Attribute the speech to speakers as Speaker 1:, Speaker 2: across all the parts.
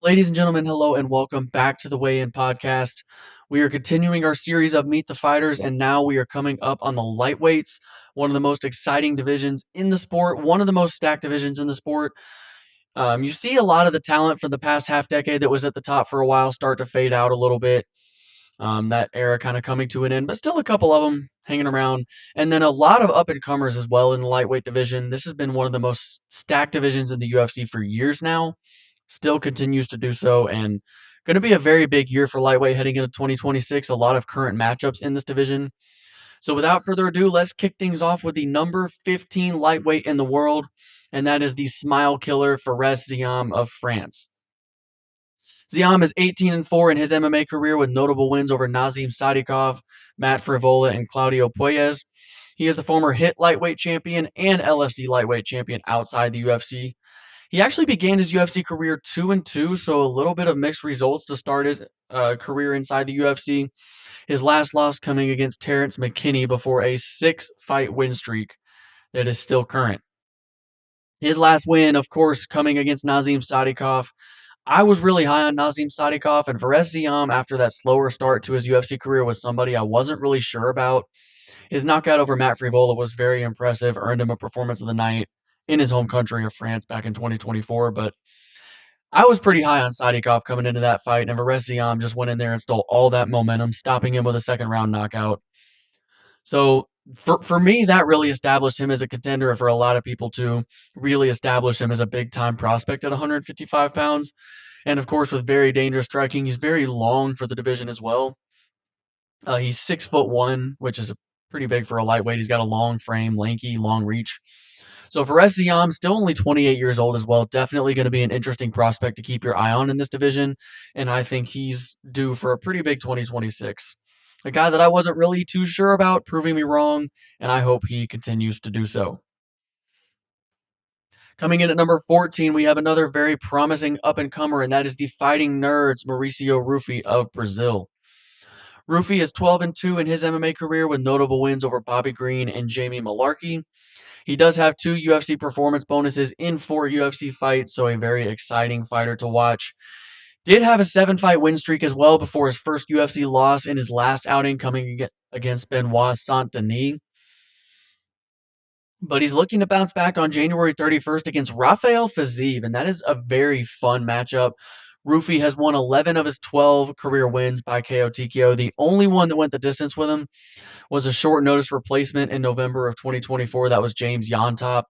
Speaker 1: Ladies and gentlemen, hello and welcome back to the Weigh In Podcast. We are continuing our series of Meet the Fighters, and now we are coming up on the lightweights, one of the most exciting divisions in the sport, one of the most stacked divisions in the sport. You see a lot of the talent from the past half decade that was at the top for a while start to fade out a little bit. That era kind of coming to an end, but still a couple of them hanging around. And then a lot of up and comers as well in the lightweight division. This has been one of the most stacked divisions in the UFC for years now, still continues to do so, and going to be a very big year for lightweight heading into 2026. A lot of current matchups in this division. So without further ado, let's kick things off with the number 15 lightweight in the world, and that is the smile killer Fares Ziam of France. Ziam is 18-4 in his MMA career with notable wins over Nazim Sadikov, Matt Frivola, and Claudio Puelles. He is the former HIT lightweight champion and LFC lightweight champion outside the UFC. He actually began his UFC career 2-2, so a little bit of mixed results to start his career inside the UFC. His last loss coming against Terrence McKinney before a 6-fight win streak that is still current. His last win, of course, coming against Nazim Sadikov. I was really high on Nazim Sadikov, and Fares Ziam, after that slower start to his UFC career, was somebody I wasn't really sure about. His knockout over Matt Frivola was very impressive, earned him a performance of the night in his home country of France back in 2024, but I was pretty high on Sadikov coming into that fight, and Fares Ziam just went in there and stole all that momentum, stopping him with a second round knockout. So for me, that really established him as a contender. For a lot of people too, really established him as a big time prospect at 155 pounds. And of course, with very dangerous striking, he's very long for the division as well. He's 6'1", which is pretty big for a lightweight. He's got a long frame, lanky, long reach. So Fares Ziam, still only 28 years old as well, definitely going to be an interesting prospect to keep your eye on in this division, and I think he's due for a pretty big 2026. A guy that I wasn't really too sure about, proving me wrong, and I hope he continues to do so. Coming in at number 14, we have another very promising up-and-comer, and that is the Fighting Nerds Mauricio Rufy of Brazil. Rufy is 12-2 in his MMA career with notable wins over Bobby Green and Jamie Malarkey. He does have 2 UFC performance bonuses in 4 UFC fights, so a very exciting fighter to watch. Did have a 7-fight win streak as well before his first UFC loss in his last outing coming against Benoit Saint-Denis. But he's looking to bounce back on January 31st against Rafael Fiziev, and that is a very fun matchup. Rufy has won 11 of his 12 career wins by KO TKO. The only one that went the distance with him was a short notice replacement in November of 2024. That was James Yontop.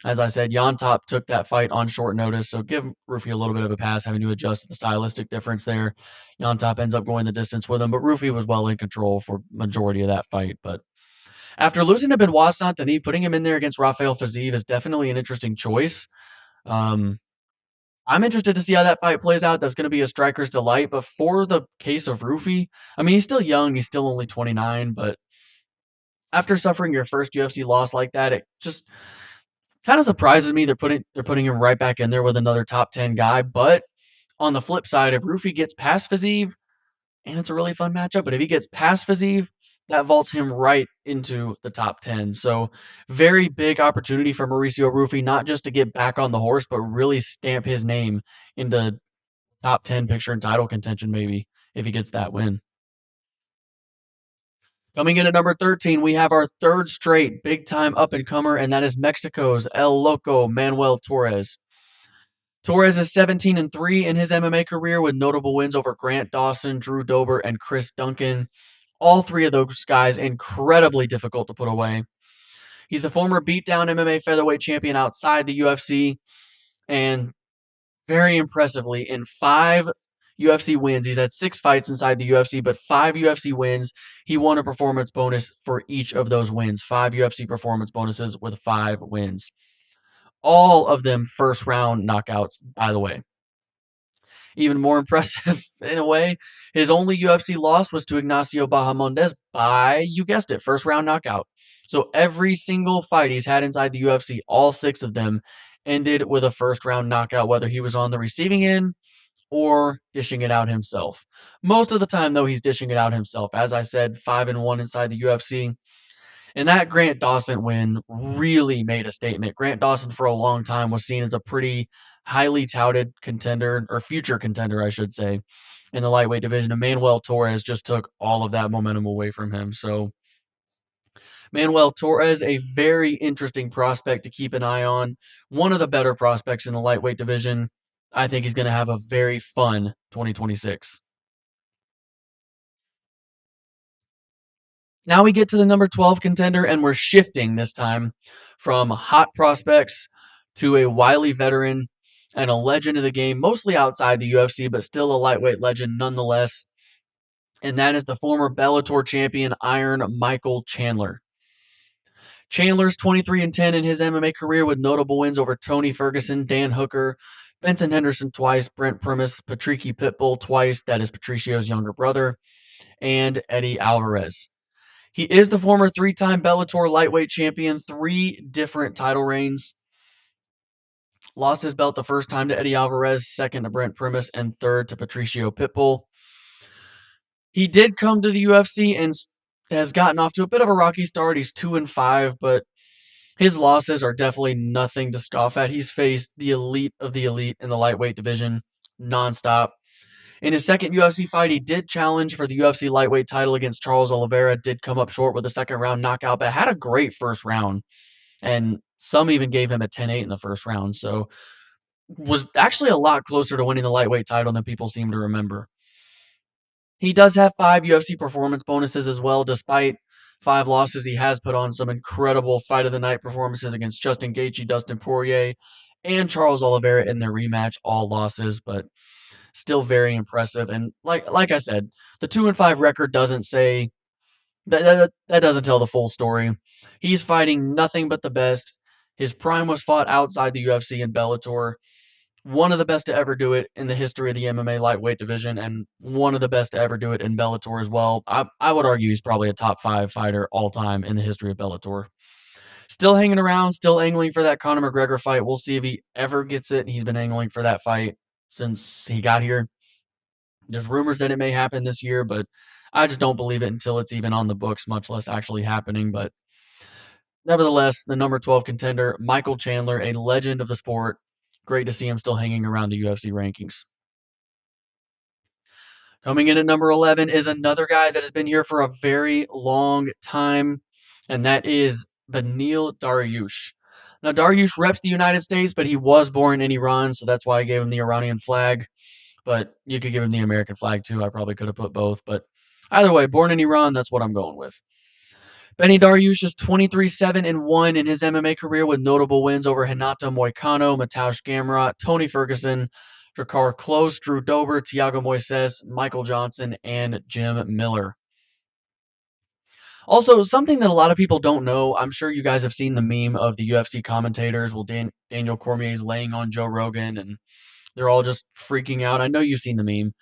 Speaker 1: As I said, Yontop took that fight on short notice, so give Rufy a little bit of a pass, having to adjust to the stylistic difference there. Yontop ends up going the distance with him, but Rufy was well in control for majority of that fight. But after losing to Benoit Saint-Denis, putting him in there against Rafael Fiziev is definitely an interesting choice. Um, I'm interested to see how that fight plays out. That's going to be a striker's delight. But for the case of Rufy, I mean, he's still young. He's still only 29, but after suffering your first UFC loss like that, it just kind of surprises me. They're putting him right back in there with another top 10 guy. But on the flip side, if Rufy gets past Fiziev, and it's a really fun matchup, but if he gets past Fiziev, that vaults him right into the top 10. So very big opportunity for Mauricio Rufy, not just to get back on the horse, but really stamp his name into top 10 picture and title contention maybe if he gets that win. Coming in at number 13, we have our third straight big-time up-and-comer, and that is Mexico's El Loco Manuel Torres. Torres is 17-3 in his MMA career with notable wins over Grant Dawson, Drew Dober, and Chris Duncan. All 3 of those guys incredibly difficult to put away. He's the former beatdown MMA featherweight champion outside the UFC, and very impressively, in 5 UFC wins, he's had 6 fights inside the UFC, but 5 UFC wins, he won a performance bonus for each of those wins. 5 UFC performance bonuses with 5 wins. All of them first round knockouts, by the way. Even more impressive in a way, his only UFC loss was to Ignacio Bahamondes by, you guessed it, first round knockout. So every single fight he's had inside the UFC, all 6 of them ended with a first round knockout, whether he was on the receiving end or dishing it out himself. Most of the time, though, he's dishing it out himself. As I said, 5-1 inside the UFC. And that Grant Dawson win really made a statement. Grant Dawson, for a long time, was seen as a pretty highly touted contender, or future contender, I should say, in the lightweight division. Emmanuel Torres just took all of that momentum away from him. So Manuel Torres, a very interesting prospect to keep an eye on. One of the better prospects in the lightweight division. I think he's going to have a very fun 2026. Now we get to the number 12 contender, and we're shifting this time from hot prospects to a wily veteran and a legend of the game, mostly outside the UFC, but still a lightweight legend nonetheless. And that is the former Bellator champion, Iron Michael Chandler. Chandler's 23-10 in his MMA career with notable wins over Tony Ferguson, Dan Hooker, Benson Henderson twice, Brent Primus, Patricky Pitbull twice, that is Patricio's younger brother, and Eddie Alvarez. He is the former three-time Bellator lightweight champion, 3 different title reigns. Lost his belt the first time to Eddie Alvarez, second to Brent Primus, and third to Patricio Pitbull. He did come to the UFC and has gotten off to a bit of a rocky start. He's 2-5, but his losses are definitely nothing to scoff at. He's faced the elite of the elite in the lightweight division nonstop. In his second UFC fight, he did challenge for the UFC lightweight title against Charles Oliveira, did come up short with a second round knockout, but had a great first round. And some even gave him a 10-8 in the first round. So was actually a lot closer to winning the lightweight title than people seem to remember. He does have 5 UFC performance bonuses as well. Despite 5 losses, he has put on some incredible fight of the night performances against Justin Gaethje, Dustin Poirier, and Charles Oliveira in their rematch, all losses, but still very impressive. And like I said, the 2-5 record doesn't say that doesn't tell the full story. He's fighting nothing but the best. His prime was fought outside the UFC and Bellator. One of the best to ever do it in the history of the MMA lightweight division, and one of the best to ever do it in Bellator as well. I would argue he's probably a top 5 fighter all time in the history of Bellator. Still hanging around, still angling for that Conor McGregor fight. We'll see if he ever gets it. He's been angling for that fight since he got here. There's rumors that it may happen this year, but I just don't believe it until it's even on the books, much less actually happening. But nevertheless, the number 12 contender, Michael Chandler, a legend of the sport. Great to see him still hanging around the UFC rankings. Coming in at number 11 is another guy that has been here for a very long time, and that is Beneil Dariush. Now, Dariush reps the United States, but he was born in Iran, so that's why I gave him the Iranian flag. But you could give him the American flag too. I probably could have put both, but either way, born in Iran, that's what I'm going with. Benny Dariush is 23-7-1 in his MMA career with notable wins over Renato Moicano, Mateusz Gamrot, Tony Ferguson, Drakkar Klose, Drew Dober, Thiago Moises, Michael Johnson, and Jim Miller. Also, something that a lot of people don't know, I'm sure you guys have seen the meme of the UFC commentators. Well, Daniel Cormier is laying on Joe Rogan, and they're all just freaking out. I know you've seen the meme.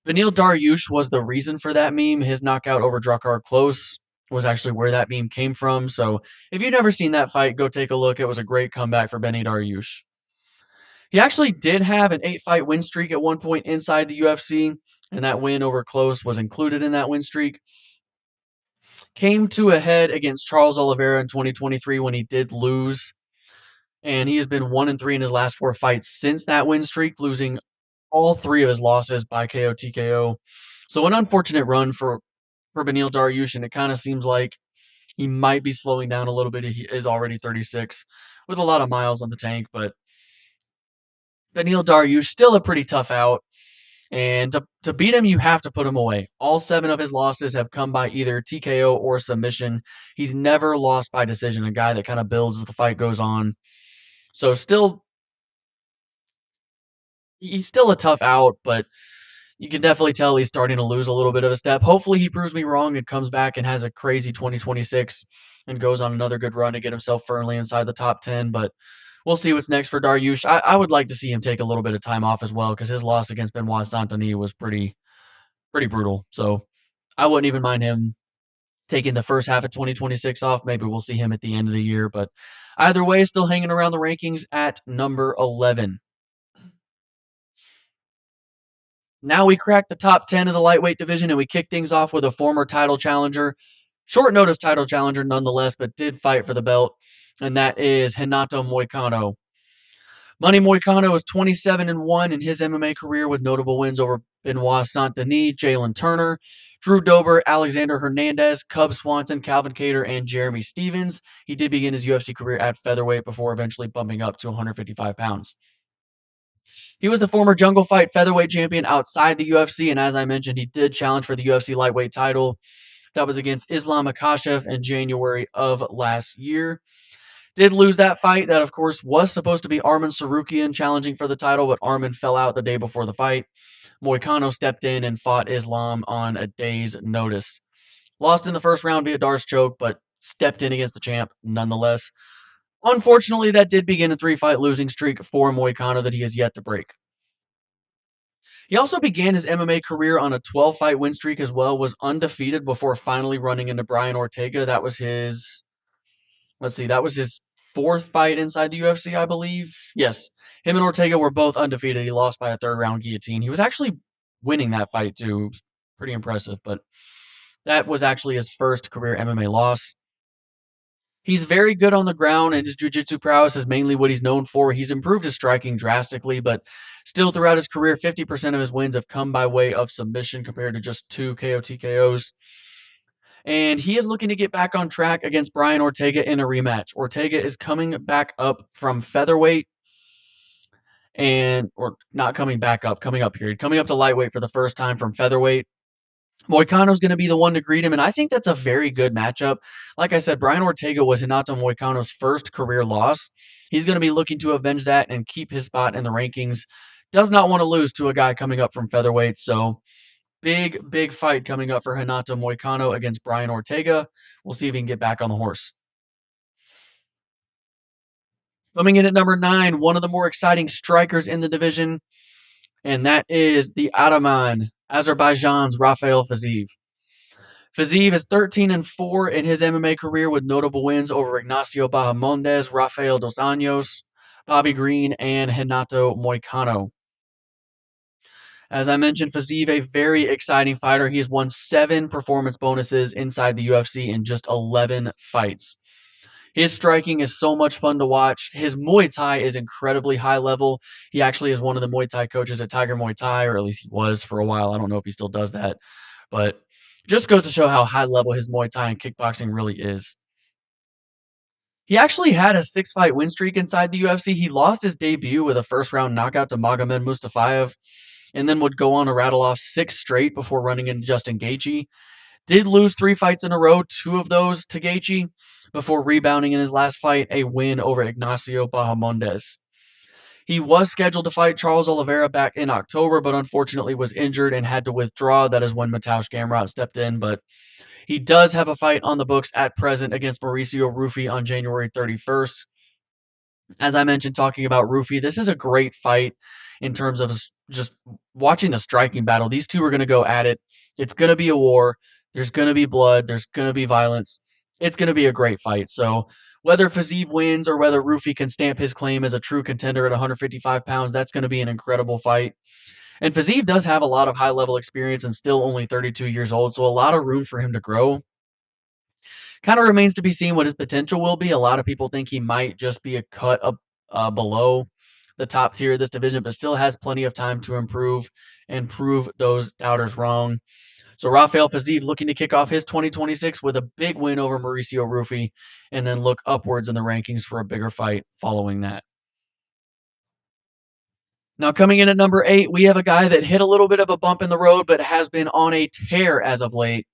Speaker 1: Beneil Dariush was the reason for that meme. His knockout over Drakkar Klose was actually where that meme came from. So if you've never seen that fight, go take a look. It was a great comeback for Benny Dariush. He actually did have an 8-fight win streak at one point inside the UFC, and that win over Klose was included in that win streak. Came to a head against Charles Oliveira in 2023 when he did lose, and he has been 1-3 in his last 4 fights since that win streak, losing all 3 of his losses by KO TKO. So an unfortunate run for Beneil Dariush, and it kind of seems like he might be slowing down a little bit. He is already 36 with a lot of miles on the tank, but Beneil Dariush still a pretty tough out. And to beat him, you have to put him away. All 7 of his losses have come by either TKO or submission. He's never lost by decision, a guy that kind of builds as the fight goes on. So he's still a tough out, but you can definitely tell he's starting to lose a little bit of a step. Hopefully he proves me wrong and comes back and has a crazy 2026 and goes on another good run to get himself firmly inside the top 10. But we'll see what's next for Dariush. I would like to see him take a little bit of time off as well, because his loss against Benoit Saint-Denis was pretty brutal. So I wouldn't even mind him taking the first half of 2026 off. Maybe we'll see him at the end of the year. But either way, still hanging around the rankings at number 11. Now we crack the top 10 of the lightweight division, and we kick things off with a former title challenger. Short notice title challenger nonetheless, but did fight for the belt, and that is Renato Moicano. Money Moicano is 27-1 in his MMA career with notable wins over Benoit Saint-Denis, Jalen Turner, Drew Dober, Alexander Hernandez, Cub Swanson, Calvin Kattar, and Jeremy Stevens. He did begin his UFC career at featherweight before eventually bumping up to 155 pounds. He was the former Jungle Fight featherweight champion outside the UFC, and as I mentioned, he did challenge for the UFC lightweight title. That was against Islam Makhachev in January of last year. Did lose that fight. That, of course, was supposed to be Arman Tsarukyan challenging for the title, but Arman fell out the day before the fight. Moicano stepped in and fought Islam on a day's notice. Lost in the first round via Darce choke, but stepped in against the champ nonetheless. Unfortunately, that did begin a 3-fight losing streak for Moicano that he has yet to break. He also began his MMA career on a 12-fight win streak as well, was undefeated before finally running into Brian Ortega. That was his fourth fight inside the UFC, I believe. Yes, him and Ortega were both undefeated. He lost by a third-round guillotine. He was actually winning that fight, too. Pretty impressive, but that was actually his first career MMA loss. He's very good on the ground, and his jiu-jitsu prowess is mainly what he's known for. He's improved his striking drastically, but still throughout his career, 50% of his wins have come by way of submission compared to just 2 KO TKOs. And he is looking to get back on track against Brian Ortega in a rematch. Ortega is coming back up from featherweight coming up to lightweight for the first time from featherweight. Moicano's going to be the one to greet him, and I think that's a very good matchup. Like I said, Brian Ortega was Renato Moicano's first career loss. He's going to be looking to avenge that and keep his spot in the rankings. Does not want to lose to a guy coming up from featherweight, so big fight coming up for Renato Moicano against Brian Ortega. We'll see if he can get back on the horse. Coming in at number 9, one of the more exciting strikers in the division, and that is the Ataman, Azerbaijan's Rafael Fiziev. Fiziev is 13-4 in his MMA career with notable wins over Ignacio Bahamondes, Rafael Dos Anjos, Bobby Green, and Renato Moicano. As I mentioned, Fiziev, a very exciting fighter. He has won 7 performance bonuses inside the UFC in just 11 fights. His striking is so much fun to watch. His Muay Thai is incredibly high level. He actually is one of the Muay Thai coaches at Tiger Muay Thai, or at least he was for a while. I don't know if he still does that. But just goes to show how high level his Muay Thai and kickboxing really is. He actually had a 6-fight win streak inside the UFC. He lost his debut with a first-round knockout to Magomed Mustafayev, and then would go on to rattle off 6 straight before running into Justin Gaethje. Did lose 3 fights in a row, 2 of those to Gaethje, before rebounding in his last fight, a win over Ignacio Bahamondes. He was scheduled to fight Charles Oliveira back in October, but unfortunately was injured and had to withdraw. That is when Mateusz Gamrot stepped in, but he does have a fight on the books at present against Mauricio Rufy on January 31st. As I mentioned, talking about Rufy, this is a great fight in terms of just watching the striking battle. These two are going to go at it. It's going to be a war. There's going to be blood. There's going to be violence. It's going to be a great fight. So whether Fiziev wins or whether Rufy can stamp his claim as a true contender at 155 pounds, that's going to be an incredible fight. And Fiziev does have a lot of high-level experience and still only 32 years old, so a lot of room for him to grow. Kind of remains to be seen what his potential will be. A lot of people think he might just be a cut up below the top tier of this division, but still has plenty of time to improve and prove those doubters wrong. So Rafael Fiziev looking to kick off his 2026 with a big win over Mauricio Rufy, and then look upwards in the rankings for a bigger fight following that. Now, coming in at number 8, we have a guy that hit a little bit of a bump in the road, but has been on a tear as of late,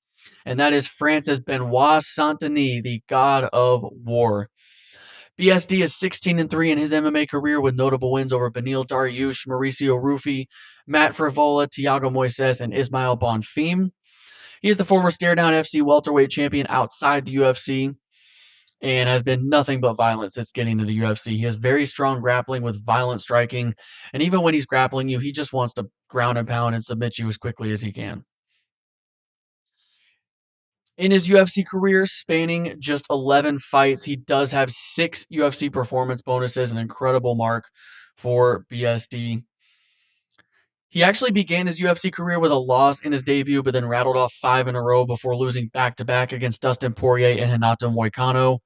Speaker 1: and that is Francis Benoit Saint-Denis, the God of War. BSD is 16-3 in his MMA career with notable wins over Beneil Dariush, Mauricio Rufy, Matt Frivola, Thiago Moises, and Ismael Bonfim. He is the former Stare Down FC welterweight champion outside the UFC and has been nothing but violent since getting to the UFC. He has very strong grappling with violent striking, and even when he's grappling you, he just wants to ground and pound and submit you as quickly as he can. In his UFC career, spanning just 11 fights, he does have 6 UFC performance bonuses, an incredible mark for BSD. He actually began his UFC career with a loss in his debut, but then rattled off 5 in a row before losing back-to-back against Dustin Poirier and Renato Moicano.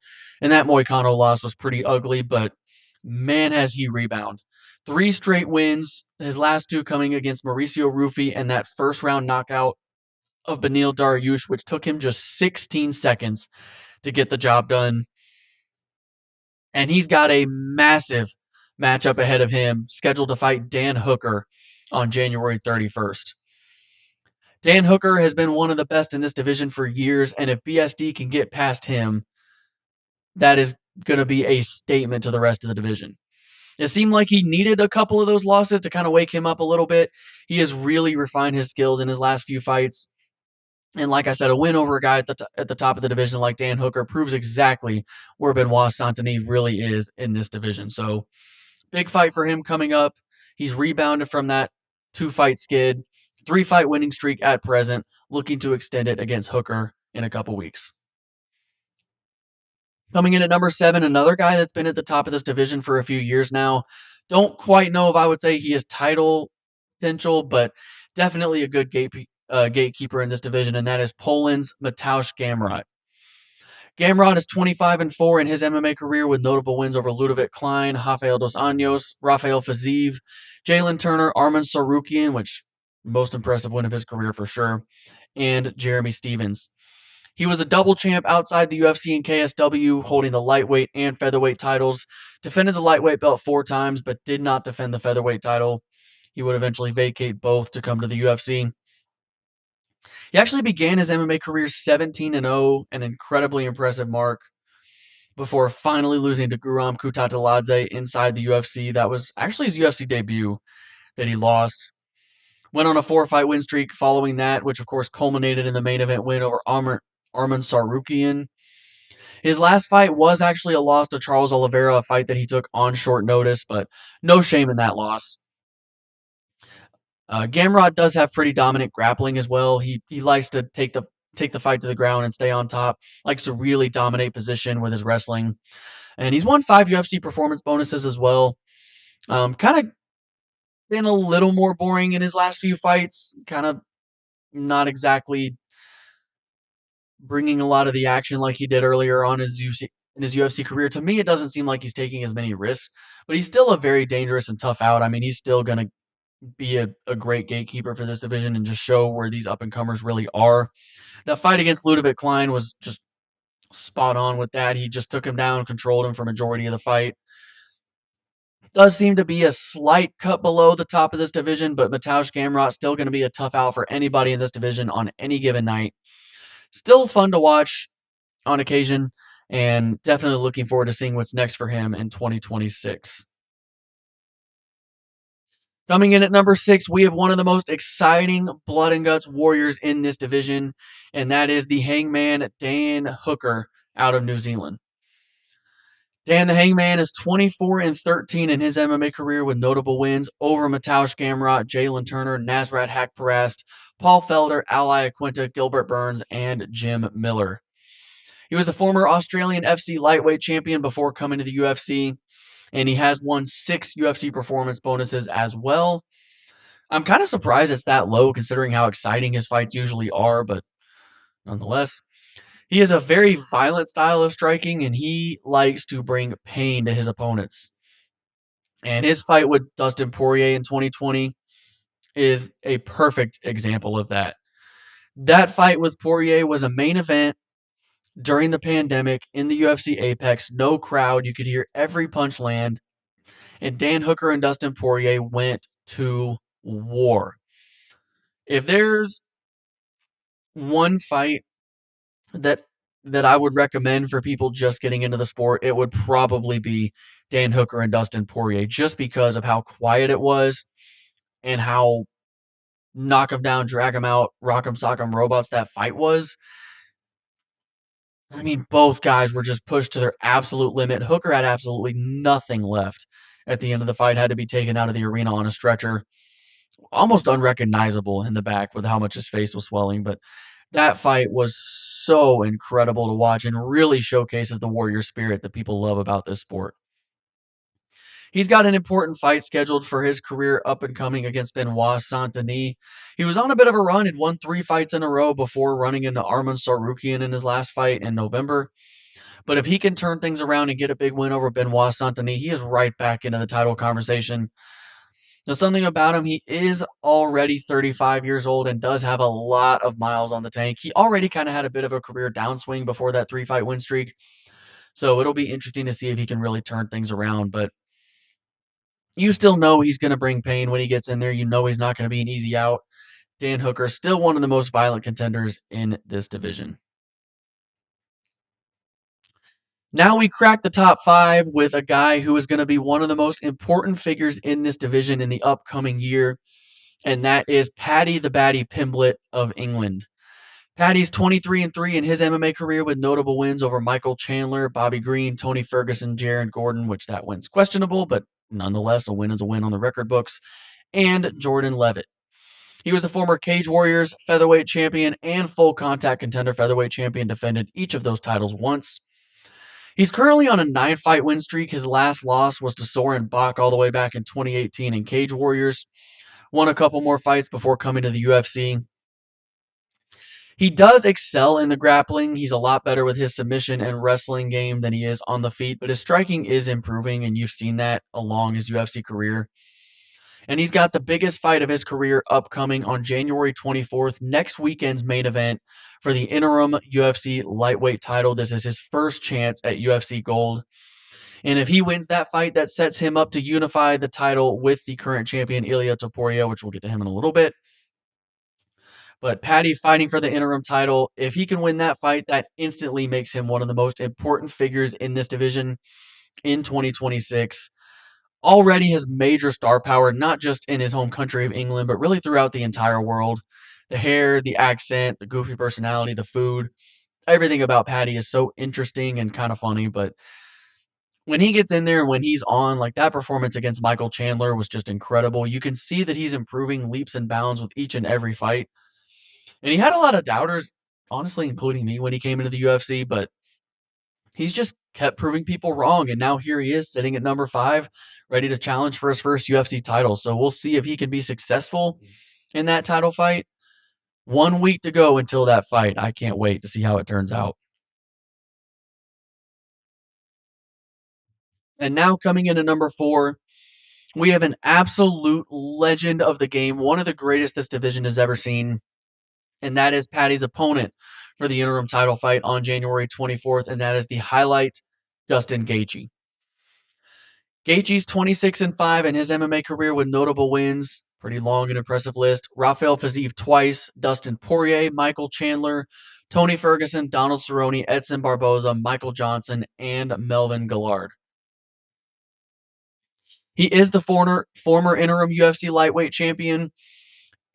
Speaker 1: And that Moicano loss was pretty ugly, but man, has he rebound. 3 straight wins, his last 2 coming against Mauricio Rufy and that first round knockout of Beneil Dariush, which took him just 16 seconds to get the job done. And he's got a massive matchup ahead of him, scheduled to fight Dan Hooker on January 31st. Dan Hooker has been one of the best in this division for years, and if BSD can get past him, that is going to be a statement to the rest of the division. It seemed like he needed a couple of those losses to kind of wake him up a little bit. He has really refined his skills in his last few fights. And like I said, a win over a guy at the top of the division like Dan Hooker proves exactly where Benoit Saint-Denis really is in this division. So big fight for him coming up. He's rebounded from that 2-fight skid, 3-fight winning streak at present, looking to extend it against Hooker in a couple weeks. Coming in at number 7, another guy that's been at the top of this division for a few years now. Don't quite know if I would say he is title potential, but definitely a good gatekeeper in this division, and that is Poland's Mateusz Gamrot. Gamrot is 25-4 in his MMA career with notable wins over Ludovic Klein, Rafael dos Anjos, Rafael Fiziev, Jalen Turner, Arman Tsarukyan, which most impressive win of his career for sure, and Jeremy Stevens. He was a double champ outside the UFC and KSW, holding the lightweight and featherweight titles. Defended the lightweight belt 4 times, but did not defend the featherweight title. He would eventually vacate both to come to the UFC. He actually began his MMA career 17-0, an incredibly impressive mark, before finally losing to Guram Kutateladze inside the UFC. That was actually his UFC debut that he lost. Went on a 4-fight win streak following that, which of course culminated in the main event win over Arman Tsarukyan. His last fight was actually a loss to Charles Oliveira, a fight that he took on short notice, but no shame in that loss. Gamrot does have pretty dominant grappling as well. He likes to take the fight to the ground and stay on top. Likes to really dominate position with his wrestling, and he's won 5 UFC performance bonuses as well. Kind of been a little more boring in his last few fights. Kind of not exactly bringing a lot of the action like he did earlier on in his UFC career. To me, it doesn't seem like he's taking as many risks, but he's still a very dangerous and tough out. I mean, he's still going to be a great gatekeeper for this division and just show where these up-and-comers really are. That fight against Ludovic Klein was just spot on with that. He just took him down, controlled him for majority of the fight. Does seem to be a slight cut below the top of this division, but Mateusz Gamrot still going to be a tough out for anybody in this division on any given night. Still fun to watch on occasion, and definitely looking forward to seeing what's next for him in 2026. Coming in at number 6, we have one of the most exciting blood and guts warriors in this division, and that is the Hangman Dan Hooker out of New Zealand. Dan the Hangman is 24-13 in his MMA career with notable wins over Mateusz Gamrot, Jalen Turner, Nasrat Haqparast, Paul Felder, Al Iaquinta, Gilbert Burns, and Jim Miller. He was the former Australian FC lightweight champion before coming to the UFC, and he has won 6 UFC performance bonuses as well. I'm kind of surprised it's that low considering how exciting his fights usually are, but nonetheless. He has a very violent style of striking, and he likes to bring pain to his opponents. And his fight with Dustin Poirier in 2020 is a perfect example of that. That fight with Poirier was a main event during the pandemic in the UFC Apex. No crowd. You could hear every punch land. And Dan Hooker and Dustin Poirier went to war. If there's one fight that I would recommend for people just getting into the sport, it would probably be Dan Hooker and Dustin Poirier, just because of how quiet it was and how knock 'em down, drag 'em out, rock 'em, sock 'em robots that fight was. I mean, both guys were just pushed to their absolute limit. Hooker had absolutely nothing left at the end of the fight, had to be taken out of the arena on a stretcher, almost unrecognizable in the back with how much his face was swelling, but that fight was so incredible to watch and really showcases the warrior spirit that people love about this sport. He's got an important fight scheduled for his career up and coming against Benoit Saint-Denis. He was on a bit of a run and won 3 fights in a row before running into Arman Tsarukyan in his last fight in November. But if he can turn things around and get a big win over Benoit Saint-Denis, he is right back into the title conversation. Now, something about him, he is already 35 years old and does have a lot of miles on the tank. He already kind of had a bit of a career downswing before that 3-fight win streak. So it'll be interesting to see if he can really turn things around. But you still know he's going to bring pain when he gets in there. You know he's not going to be an easy out. Dan Hooker, still one of the most violent contenders in this division. Now we crack the top 5 with a guy who is going to be one of the most important figures in this division in the upcoming year, and that is Paddy the Baddy Pimblett of England. Paddy's 23-3 in his MMA career with notable wins over Michael Chandler, Bobby Green, Tony Ferguson, Jared Gordon, which that win's questionable, but nonetheless, a win is a win on the record books, and Jordan Levitt. He was the former Cage Warriors featherweight champion and full contact contender featherweight champion, defended each of those titles once. He's currently on a 9-fight win streak. His last loss was to Soren Bach all the way back in 2018 in Cage Warriors. Won a couple more fights before coming to the UFC. He does excel in the grappling. He's a lot better with his submission and wrestling game than he is on the feet, but his striking is improving, and you've seen that along his UFC career. And he's got the biggest fight of his career upcoming on January 24th, next weekend's main event for the interim UFC lightweight title. This is his first chance at UFC Gold. And if he wins that fight, that sets him up to unify the title with the current champion, Ilia Topuria, which we'll get to him in a little bit. But Paddy fighting for the interim title, if he can win that fight, that instantly makes him one of the most important figures in this division in 2026. Already has major star power, not just in his home country of England, but really throughout the entire world. The hair, the accent, the goofy personality, the food, everything about Paddy is so interesting and kind of funny. But when he gets in there and when he's on, like that performance against Michael Chandler was just incredible. You can see that he's improving leaps and bounds with each and every fight. And he had a lot of doubters, honestly, including me when he came into the UFC, but he's just kept proving people wrong. And now here he is sitting at number 5, ready to challenge for his first UFC title. So we'll see if he can be successful in that title fight. 1 week to go until that fight. I can't wait to see how it turns out. And now coming in at number 4, we have an absolute legend of the game, one of the greatest this division has ever seen, and that is Paddy's opponent for the interim title fight on January 24th, and that is the highlight, Justin Gaethje. Gaethje's 26-5 in his MMA career with notable wins. Pretty long and impressive list. Rafael Fiziev twice, Dustin Poirier, Michael Chandler, Tony Ferguson, Donald Cerrone, Edson Barboza, Michael Johnson, and Melvin Guillard. He is the former interim UFC lightweight champion.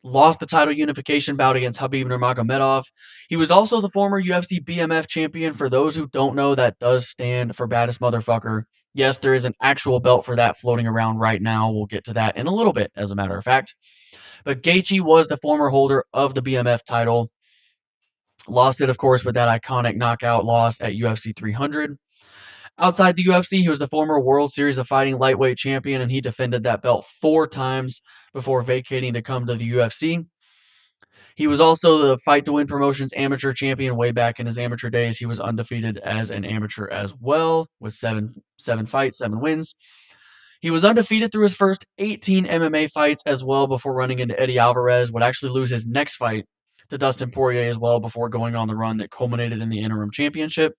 Speaker 1: Lost the title unification bout against Khabib Nurmagomedov. He was also the former UFC BMF champion. For those who don't know, that does stand for baddest motherfucker. Yes, there is an actual belt for that floating around right now. We'll get to that in a little bit, as a matter of fact. But Gaethje was the former holder of the BMF title. Lost it, of course, with that iconic knockout loss at UFC 300. Outside the UFC, he was the former World Series of Fighting lightweight champion, and he defended that belt 4 times before vacating to come to the UFC. He was also the Fight to Win Promotions amateur champion way back in his amateur days. He was undefeated as an amateur as well, with seven fights, 7 wins. He was undefeated through his first 18 MMA fights as well before running into Eddie Alvarez, would actually lose his next fight to Dustin Poirier as well before going on the run that culminated in the interim championship.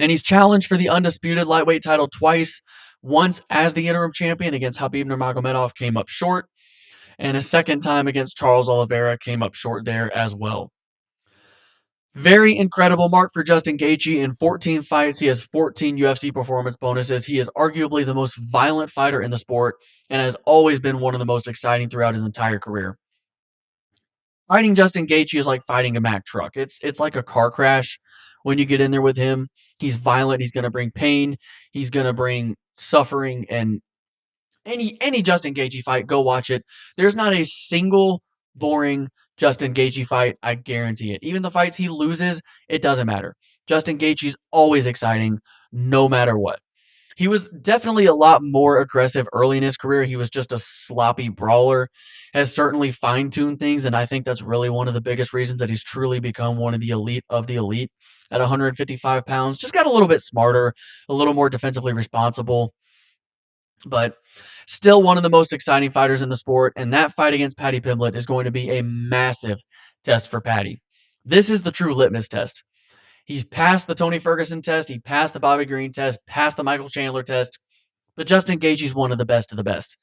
Speaker 1: And he's challenged for the undisputed lightweight title twice, once as the interim champion against Khabib Nurmagomedov, came up short, and a second time against Charles Oliveira, came up short there as well. Very incredible mark for Justin Gaethje. In 14 fights, he has 14 UFC performance bonuses. He is arguably the most violent fighter in the sport and has always been one of the most exciting throughout his entire career. Fighting Justin Gaethje is like fighting a Mack truck. It's like a car crash when you get in there with him. He's violent. He's going to bring pain. He's going to bring suffering. And any Justin Gaethje fight, go watch it. There's not a single boring Justin Gaethje fight. I guarantee it. Even the fights he loses, it doesn't matter. Justin Gaethje's always exciting, no matter what. He was definitely a lot more aggressive early in his career. He was just a sloppy brawler, has certainly fine-tuned things, and I think that's really one of the biggest reasons that he's truly become one of the elite at 155 pounds. Just got a little bit smarter, a little more defensively responsible, but still one of the most exciting fighters in the sport, and that fight against Paddy Pimblett is going to be a massive test for Paddy. This is the true litmus test. He's passed the Tony Ferguson test, he passed the Bobby Green test, passed the Michael Chandler test, but Justin Gaethje's one of the best.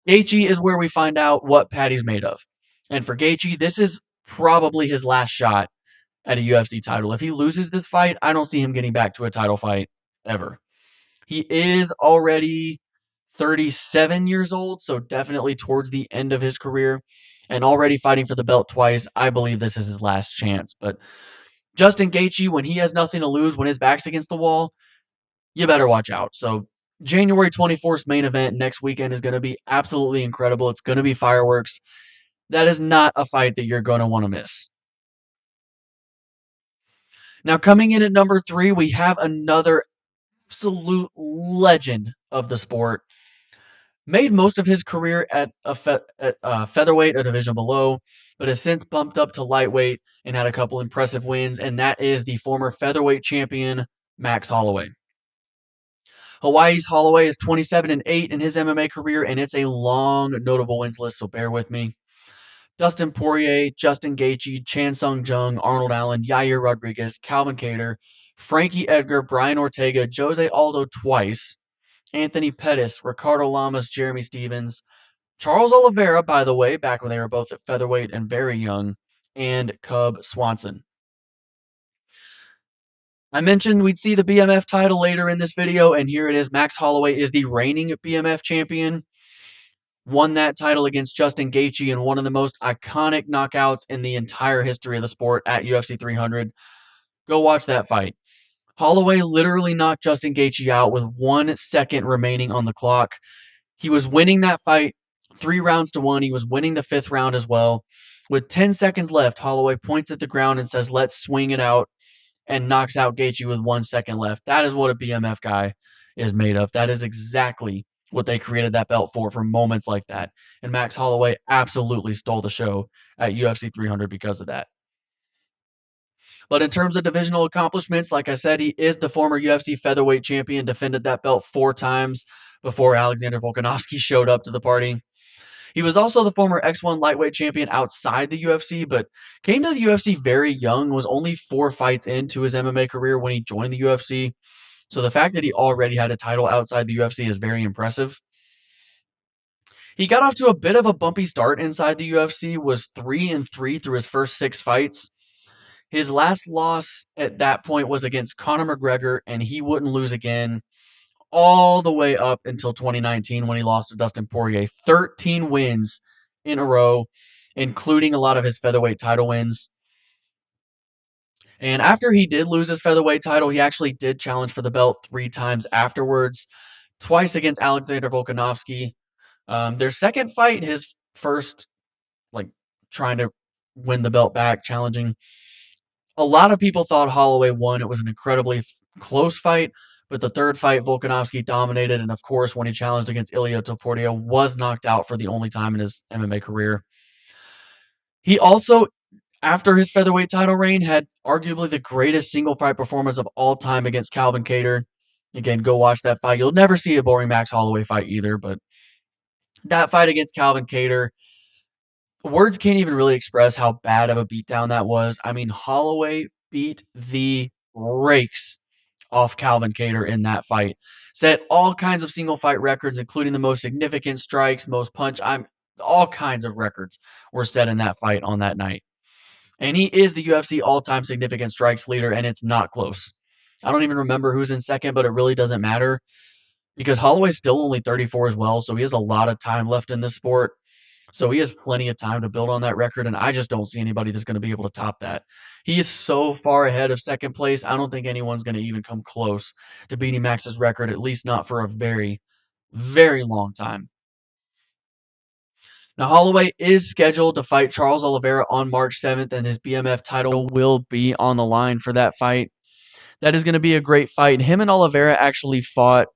Speaker 1: Gaethje is where we find out what Paddy's made of. And for Gaethje, this is probably his last shot at a UFC title. If he loses this fight, I don't see him getting back to a title fight ever. He is already 37 years old, so definitely towards the end of his career, and already fighting for the belt twice. I believe this is his last chance. But Justin Gaethje, when he has nothing to lose, when his back's against the wall, you better watch out. So January 24th main event next weekend is going to be absolutely incredible. It's going to be fireworks. That is not a fight that you're going to want to miss. Now, coming in at number 3, we have another absolute legend of the sport. Made most of his career at featherweight, a division below, but has since bumped up to lightweight and had a couple impressive wins, and that is the former featherweight champion, Max Holloway. Hawaii's Holloway is 27-8 in his MMA career, and it's a long, notable wins list, so bear with me. Dustin Poirier, Justin Gaethje, Chan Sung Jung, Arnold Allen, Yair Rodriguez, Calvin Kattar, Frankie Edgar, Brian Ortega, Jose Aldo twice, Anthony Pettis, Ricardo Lamas, Jeremy Stevens, Charles Oliveira, by the way, back when they were both at featherweight and very young, and Cub Swanson. I mentioned we'd see the BMF title later in this video, and here it is. Max Holloway is the reigning BMF champion. Won that title against Justin Gaethje in one of the most iconic knockouts in the entire history of the sport at UFC 300. Go watch that fight. Holloway literally knocked Justin Gaethje out with 1 second remaining on the clock. He was winning that fight 3-1. He was winning the 5th round as well. With 10 seconds left, Holloway points at the ground and says, "Let's swing it out," and knocks out Gaethje with 1 second left. That is what a BMF guy is made of. That is exactly what they created that belt for moments like that. And Max Holloway absolutely stole the show at UFC 300 because of that. But in terms of divisional accomplishments, like I said, he is the former UFC featherweight champion, defended that belt 4 times before Alexander Volkanovski showed up to the party. He was also the former X1 lightweight champion outside the UFC, but came to the UFC very young, was only 4 fights into his MMA career when he joined the UFC. So the fact that he already had a title outside the UFC is very impressive. He got off to a bit of a bumpy start inside the UFC, was 3-3 through his first 6 fights. His last loss at that point was against Conor McGregor, and he wouldn't lose again all the way up until 2019 when he lost to Dustin Poirier. 13 wins in a row, including a lot of his featherweight title wins. And after he did lose his featherweight title, he actually did challenge for the belt 3 times afterwards, twice against Alexander Volkanovski. Their second fight, his first, like, trying to win the belt back, challenging. A lot of people thought Holloway won. It was an incredibly close fight, but the third fight, Volkanovski dominated, and of course, when he challenged against Ilia Topuria, was knocked out for the only time in his MMA career. He also, after his featherweight title reign, had arguably the greatest single fight performance of all time against Calvin Kattar. Again, go watch that fight. You'll never see a boring Max Holloway fight either, but that fight against Calvin Kattar, words can't even really express how bad of a beatdown that was. I mean, Holloway beat the rakes off Calvin Kattar in that fight. Set all kinds of single fight records, including the most significant strikes, most punch. All kinds of records were set in that fight on that night. And he is the UFC all-time significant strikes leader, and it's not close. I don't even remember who's in second, but it really doesn't matter because Holloway's still only 34 as well, so he has a lot of time left in this sport. So he has plenty of time to build on that record, and I just don't see anybody that's going to be able to top that. He is so far ahead of second place, I don't think anyone's going to even come close to beating Max's record, at least not for a very, very long time. Now, Holloway is scheduled to fight Charles Oliveira on March 7th, and his BMF title will be on the line for that fight. That is going to be a great fight. Him and Oliveira actually fought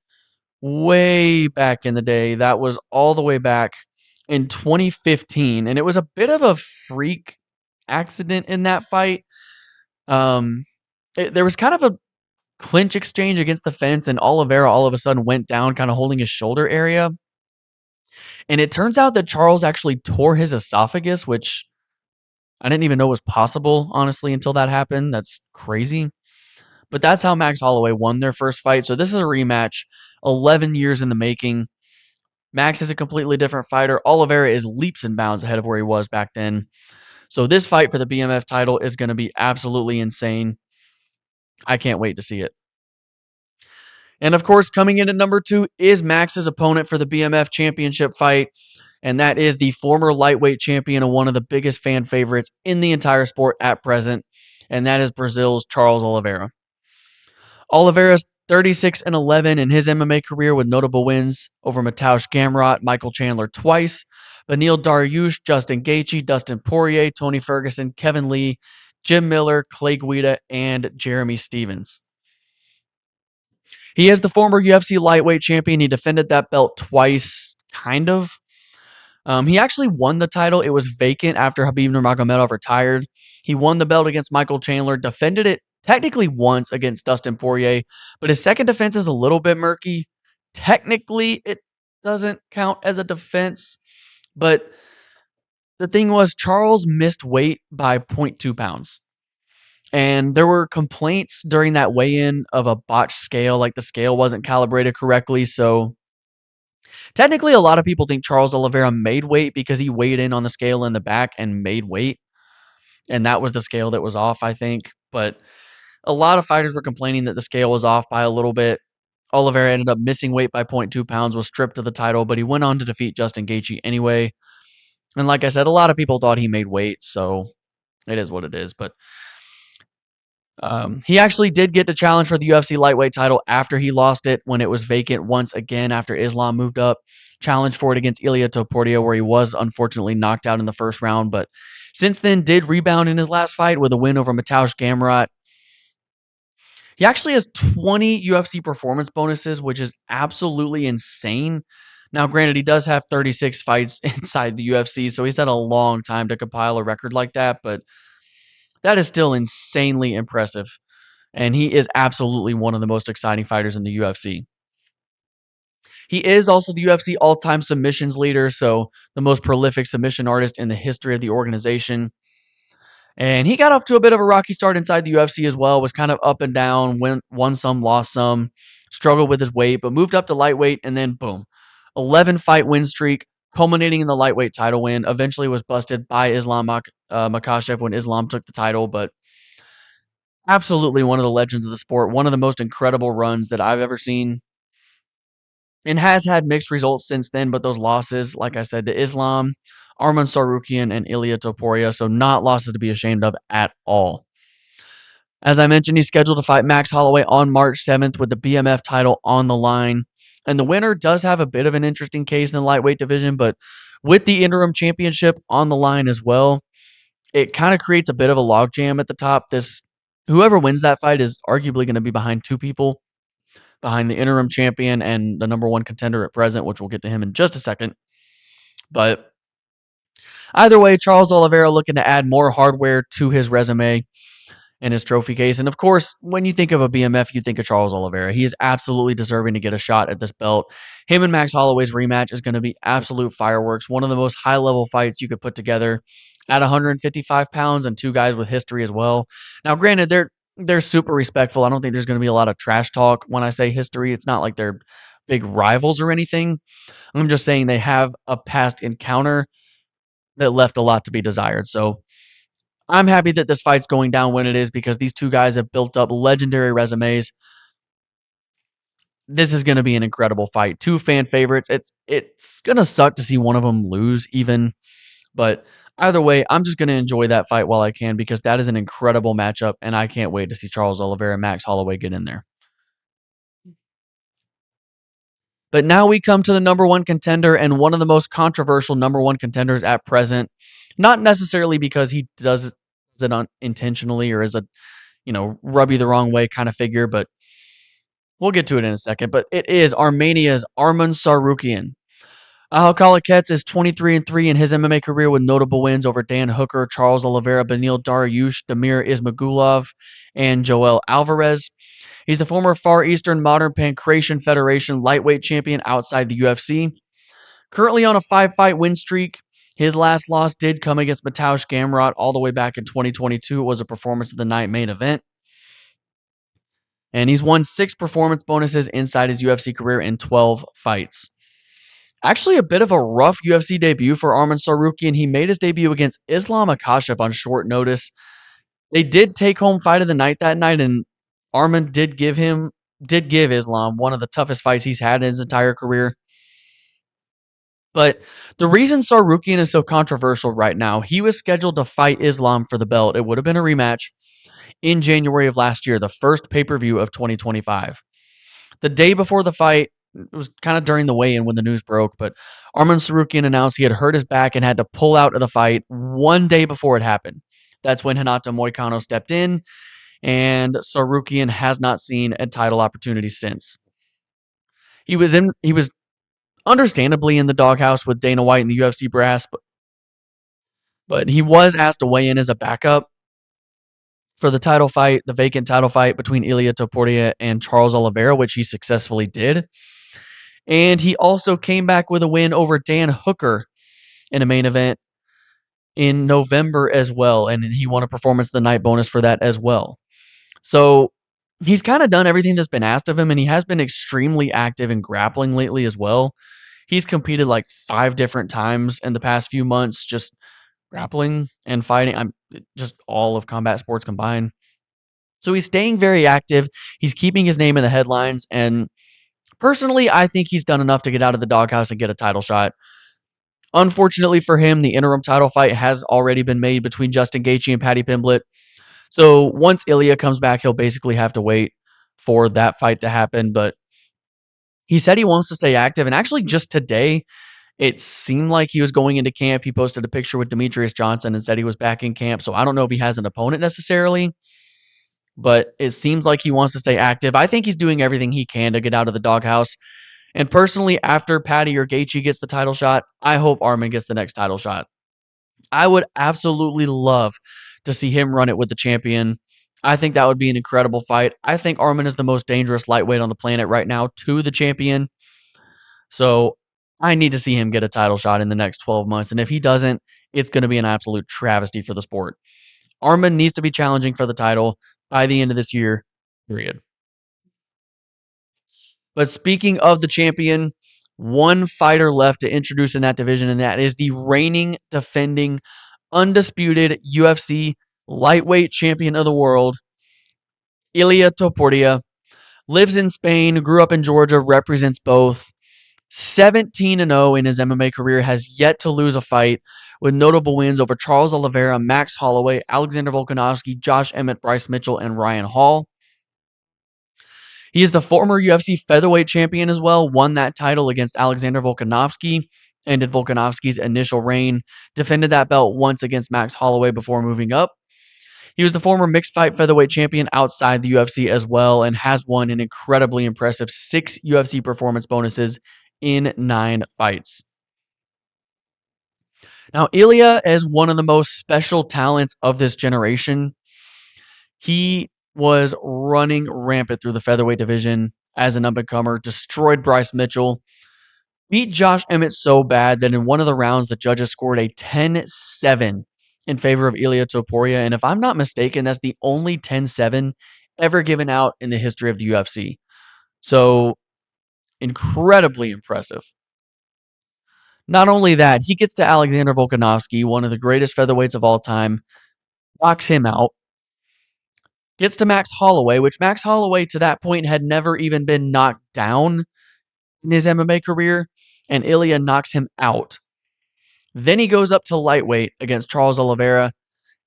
Speaker 1: way back in the day. That was all the way back in 2015, and it was a bit of a freak accident in that fight. Um, there was kind of a clinch exchange against the fence, and Oliveira all of a sudden went down, kind of holding his shoulder area. And it turns out that Charles actually tore his esophagus, which I didn't even know was possible, honestly, until that happened. That's crazy. But that's how Max Holloway won their first fight. So this is a rematch, 11 years in the making. Max is a completely different fighter. Oliveira is leaps and bounds ahead of where he was back then. So this fight for the BMF title is going to be absolutely insane. I can't wait to see it. And of course, coming in at number 2 is Max's opponent for the BMF championship fight, and that is the former lightweight champion and one of the biggest fan favorites in the entire sport at present, and that is Brazil's Charles Oliveira. Oliveira's 36-11 in his MMA career with notable wins over Mateusz Gamrot, Michael Chandler twice, Beneil Dariush, Justin Gaethje, Dustin Poirier, Tony Ferguson, Kevin Lee, Jim Miller, Clay Guida, and Jeremy Stephens. He is the former UFC lightweight champion. He defended that belt twice, kind of. He actually won the title. It was vacant after Khabib Nurmagomedov retired. He won the belt against Michael Chandler, defended it technically once against Dustin Poirier, but his second defense is a little bit murky. Technically, it doesn't count as a defense, but the thing was, Charles missed weight by 0.2 pounds. And there were complaints during that weigh-in of a botched scale, like the scale wasn't calibrated correctly. So technically, a lot of people think Charles Oliveira made weight because he weighed in on the scale in the back and made weight. And that was the scale that was off, I think. But a lot of fighters were complaining that the scale was off by a little bit. Oliveira ended up missing weight by 0.2 pounds, was stripped of the title, but he went on to defeat Justin Gaethje anyway. And like I said, a lot of people thought he made weight, so it is what it is. But he actually did get the challenge for the UFC lightweight title after he lost it when it was vacant once again after Islam moved up. Challenged for it against Ilia Topuria, where he was unfortunately knocked out in the first round, but since then did rebound in his last fight with a win over Mateusz Gamrot. He actually has 20 UFC performance bonuses, which is absolutely insane. Now, granted, he does have 36 fights inside the UFC, so he's had a long time to compile a record like that, but that is still insanely impressive. And he is absolutely one of the most exciting fighters in the UFC. He is also the UFC all-time submissions leader, so the most prolific submission artist in the history of the organization. And he got off to a bit of a rocky start inside the UFC as well, was kind of up and down, won some, lost some, struggled with his weight, but moved up to lightweight, and then boom, 11-fight win streak, culminating in the lightweight title win. Eventually was busted by Islam Makhachev when Islam took the title, but absolutely one of the legends of the sport, one of the most incredible runs that I've ever seen, and has had mixed results since then, but those losses, like I said, to Islam, Arman Sarukian, and Ilia Topuria, so not losses to be ashamed of at all. As I mentioned, he's scheduled to fight Max Holloway on March 7th with the BMF title on the line. And the winner does have a bit of an interesting case in the lightweight division, but with the interim championship on the line as well, it kind of creates a bit of a logjam at the top. Whoever wins that fight is arguably going to be behind two people, behind the interim champion and the number one contender at present, which we'll get to him in just a second. But either way, Charles Oliveira looking to add more hardware to his resume and his trophy case. And of course, when you think of a BMF, you think of Charles Oliveira. He is absolutely deserving to get a shot at this belt. Him and Max Holloway's rematch is going to be absolute fireworks. One of the most high-level fights you could put together at 155 pounds, and two guys with history as well. Now, granted, they're super respectful. I don't think there's going to be a lot of trash talk when I say history. It's not like they're big rivals or anything. I'm just saying they have a past encounter that left a lot to be desired. So I'm happy that this fight's going down when it is because these two guys have built up legendary resumes. This is going to be an incredible fight. Two fan favorites. It's going to suck to see one of them lose even, but either way, I'm just going to enjoy that fight while I can because that is an incredible matchup, and I can't wait to see Charles Oliveira and Max Holloway get in there. But now we come to the number one contender and one of the most controversial number one contenders at present. Not necessarily because he does it unintentionally or as a rub you the wrong way kind of figure, but We'll get to it in a second, but it is Armenia's Arman Sarukian. Ahalkala is 23-3 in his MMA career with notable wins over Dan Hooker, Charles Oliveira, Benil Dariush, Damir Ismagulov, and Joel Alvarez. He's the former Far Eastern Modern Pancration Federation lightweight champion outside the UFC. Currently on a 5-fight win streak. His last loss did come against Mateusz Gamrot all the way back in 2022. It was a performance of the night main event. And he's won 6 performance bonuses inside his UFC career in 12 fights. Actually, a bit of a rough UFC debut for Arman Sarukian. He made his debut against Islam Makhachev on short notice. They did take home fight of the night that night, and Arman did give Islam one of the toughest fights he's had in his entire career. But the reason Sarukian is so controversial right now, he was scheduled to fight Islam for the belt. It would have been a rematch in January of last year, the first pay-per-view of 2025. The day before the fight, it was kind of during the weigh-in when the news broke, but Arman Sarukian announced he had hurt his back and had to pull out of the fight one day before it happened. That's when Renato Moicano stepped in, and Sarukian has not seen a title opportunity since. He was understandably in the doghouse with Dana White and the UFC brass, but he was asked to weigh in as a backup for the title fight, the vacant title fight between Ilia Topuria and Charles Oliveira, which he successfully did. And he also came back with a win over Dan Hooker in a main event in November as well, and he won a performance of the night bonus for that as well. So he's kind of done everything that's been asked of him, and he has been extremely active in grappling lately as well. He's competed like 5 different times in the past few months, just grappling and fighting. I'm just all of combat sports combined. So he's staying very active. He's keeping his name in the headlines, and personally, I think he's done enough to get out of the doghouse and get a title shot. Unfortunately for him, the interim title fight has already been made between Justin Gaethje and Paddy Pimblett. So once Ilia comes back, he'll basically have to wait for that fight to happen. But he said he wants to stay active. And actually, just today, it seemed like he was going into camp. He posted a picture with Demetrius Johnson and said he was back in camp. So I don't know if he has an opponent necessarily, but it seems like he wants to stay active. I think he's doing everything he can to get out of the doghouse. And personally, after Paddy or Gaethje gets the title shot, I hope Arman gets the next title shot. I would absolutely love to see him run it with the champion. I think that would be an incredible fight. I think Arman is the most dangerous lightweight on the planet right now to the champion. So I need to see him get a title shot in the next 12 months. And if he doesn't, it's going to be an absolute travesty for the sport. Arman needs to be challenging for the title by the end of this year, period. But speaking of the champion, one fighter left to introduce in that division, and that is the reigning, defending, undisputed UFC lightweight champion of the world, Ilia Topuria. Lives in Spain, grew up in Georgia, represents both. 17-0 in his MMA career, has yet to lose a fight, with notable wins over Charles Oliveira, Max Holloway, Alexander Volkanovski, Josh Emmett, Bryce Mitchell, and Ryan Hall. He is the former UFC featherweight champion as well, won that title against Alexander Volkanovski, ended Volkanovski's initial reign, defended that belt once against Max Holloway before moving up. He was the former mixed fight featherweight champion outside the UFC as well, and has won an incredibly impressive 6 UFC performance bonuses in 9 fights. Now, Ilia is one of the most special talents of this generation. He was running rampant through the featherweight division as an up-and-comer, destroyed Bryce Mitchell, beat Josh Emmett so bad that in one of the rounds, the judges scored a 10-7 in favor of Ilia Topuria. And if I'm not mistaken, that's the only 10-7 ever given out in the history of the UFC. So, incredibly impressive. Not only that, he gets to Alexander Volkanovski, one of the greatest featherweights of all time, knocks him out. Gets to Max Holloway, which Max Holloway to that point had never even been knocked down in his MMA career, and Ilia knocks him out. Then he goes up to lightweight against Charles Oliveira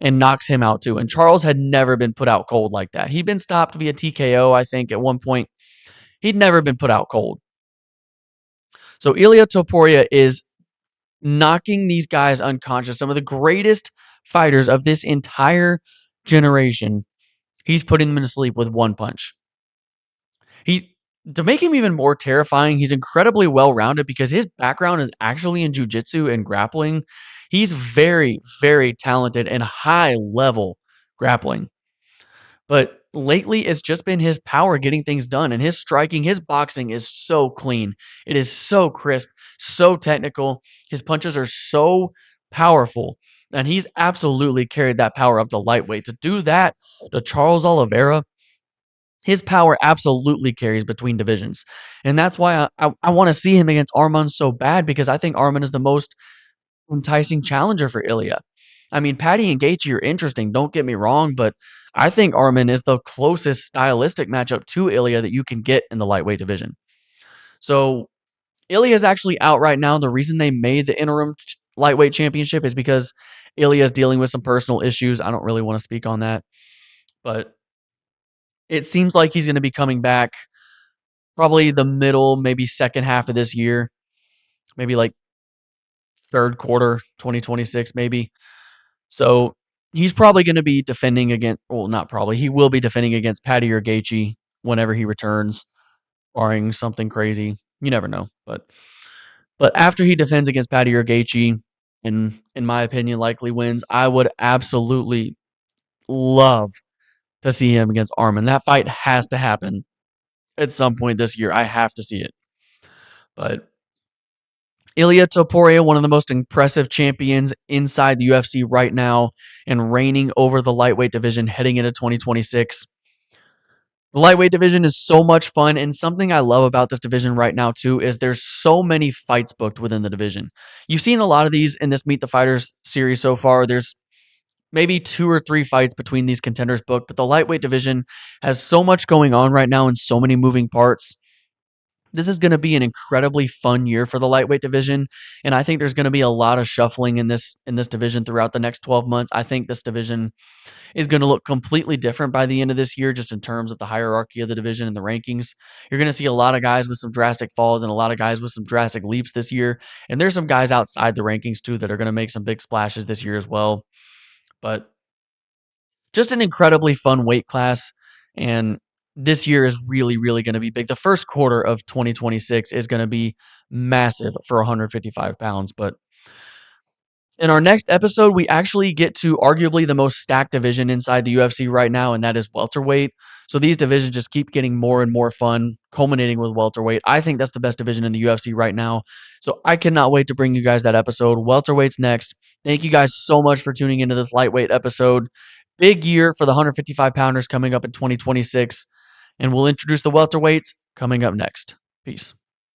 Speaker 1: and knocks him out too. And Charles had never been put out cold like that. He'd been stopped via TKO, I think, at one point. He'd never been put out cold. So Ilia Topuria is knocking these guys unconscious. Some of the greatest fighters of this entire generation. He's putting them to sleep with one punch. To make him even more terrifying, he's incredibly well rounded because his background is actually in jujitsu and grappling. He's very, very talented and high level grappling. But lately, it's just been his power getting things done, and his striking, his boxing is so clean. It is so crisp, so technical. His punches are so powerful, and he's absolutely carried that power up to lightweight. To do that to Charles Oliveira, his power absolutely carries between divisions. And that's why I want to see him against Arman so bad because I think Arman is the most enticing challenger for Ilya. I mean, Patty and Gaethje are interesting, don't get me wrong, but I think Arman is the closest stylistic matchup to Ilya that you can get in the lightweight division. So Ilya is actually out right now. The reason they made the interim lightweight championship is because Ilya is dealing with some personal issues. I don't really want to speak on that, but it seems like he's going to be coming back probably the middle, maybe second half of this year, maybe like third quarter 2026, maybe. So he's probably going to be defending against, well, not probably, he will be defending against Patty or Gaethje whenever he returns, barring something crazy. You never know. But after he defends against Patty or Gaethje, and in my opinion, likely wins, I would absolutely love to see him against Arman. That fight has to happen at some point this year. I have to see it. But Ilia Topuria, one of the most impressive champions inside the UFC right now and reigning over the lightweight division heading into 2026. The lightweight division is so much fun, and something I love about this division right now too is there's so many fights booked within the division. You've seen a lot of these in this Meet the Fighters series so far. There's maybe 2 or 3 fights between these contenders booked, but the lightweight division has so much going on right now and so many moving parts. This is going to be an incredibly fun year for the lightweight division, and I think there's going to be a lot of shuffling in this division throughout the next 12 months. I think this division is going to look completely different by the end of this year, just in terms of the hierarchy of the division and the rankings. You're going to see a lot of guys with some drastic falls and a lot of guys with some drastic leaps this year, and there's some guys outside the rankings too that are going to make some big splashes this year as well. But just an incredibly fun weight class. And this year is really, really going to be big. The first quarter of 2026 is going to be massive for 155 pounds. But in our next episode, we actually get to arguably the most stacked division inside the UFC right now, and that is welterweight. So these divisions just keep getting more and more fun, culminating with welterweight. I think that's the best division in the UFC right now. So I cannot wait to bring you guys that episode. Welterweight's next. Thank you guys so much for tuning into this lightweight episode. Big year for the 155 pounders coming up in 2026. And we'll introduce the welterweights coming up next. Peace.